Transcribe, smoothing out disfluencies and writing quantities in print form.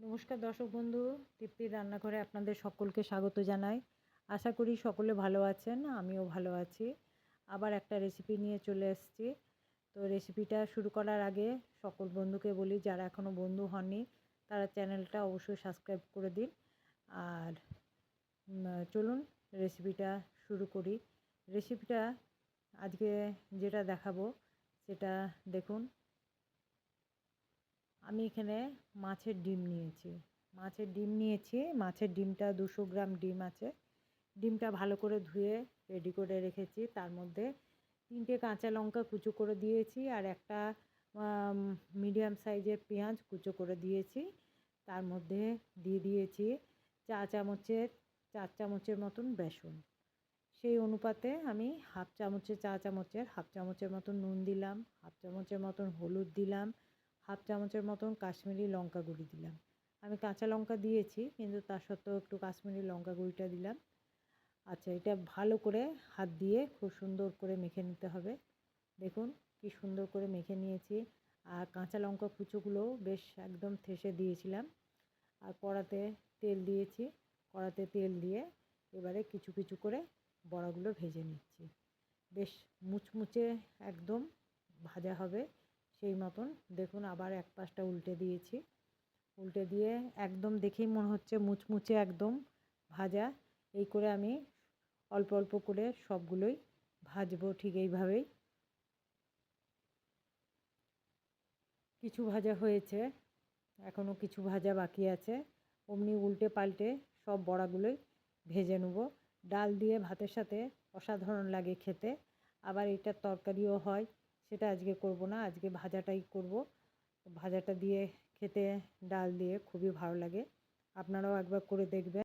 নমস্কার দর্শক বন্ধু, তৃপ্তির রান্নাঘরে আপনাদের সকলকে স্বাগত জানাই। আশা করি সকলে ভালো আছেন, আমিও ভালো আছি। আবার একটা রেসিপি নিয়ে চলে এসেছি। তো রেসিপিটা শুরু করার আগে সকল বন্ধুকে বলি, যারা এখনও বন্ধু হননি তারা চ্যানেলটা অবশ্যই সাবস্ক্রাইব করে দিন। আর চলুন রেসিপিটা শুরু করি। রেসিপিটা আজকে যেটা দেখাবো সেটা দেখুন। আমি এখানে মাছের ডিম নিয়েছি। মাছের ডিমটা 200 গ্রাম ডিম আছে। ডিমটা ভালো করে ধুয়ে রেডি করে রেখেছি। তার মধ্যে 3টে কাঁচা লঙ্কা কুচো করে দিয়েছি, আর একটা মিডিয়াম সাইজের পেঁয়াজ কুচো করে দিয়েছি। তার মধ্যে দিয়ে দিয়েছি 4 চামচের মতন বেসন। সেই অনুপাতে আমি চা চামচের মতন নুন দিলাম, হাফ চামচের মতন হলুদ দিলাম, হাফ চামচের মতন কাশ্মীরি লঙ্কা গুঁড়ি দিলাম। আমি কাঁচা লঙ্কা দিয়েছি, কিন্তু তার সত্ত্বেও একটু কাশ্মীরি লঙ্কা গুঁড়িটা দিলাম। আচ্ছা, এটা ভালো করে হাত দিয়ে খুব সুন্দর করে মেখে নিতে হবে। দেখুন কি সুন্দর করে মেখে নিয়েছি। আর কাঁচা লঙ্কা কুচোগুলোও বেশ একদম থেসে দিয়েছিলাম। আর কড়াতে তেল দিয়েছি। কড়াতে তেল দিয়ে এবারে কিছু কিছু করে বড়াগুলো ভেজে নিচ্ছি। বেশ মুচমুচে একদম ভাজা হবে সেই মতন। দেখুন আবার এক পাশটা উল্টে দিয়েছি। উল্টে দিয়ে একদম দেখেই মনে হচ্ছে মুচমুচে একদম ভাজা। এই করে আমি অল্প অল্প করে সবগুলোই ভাজবো ঠিক এইভাবেই। কিছু ভাজা হয়েছে, এখনও কিছু ভাজা বাকি আছে। অমনি উল্টে পাল্টে সব বড়াগুলোই ভেজে নেব। ডাল দিয়ে ভাতের সাথে অসাধারণ লাগে খেতে। আবার এটার তরকারিও হয়, সেটা আজকে করব না, আজকে ভাজাটাই করব। ভাজাটা দিয়ে খেতে ডাল দিয়ে খুবই ভালো লাগে। আপনারাও একবার করে দেখবেন।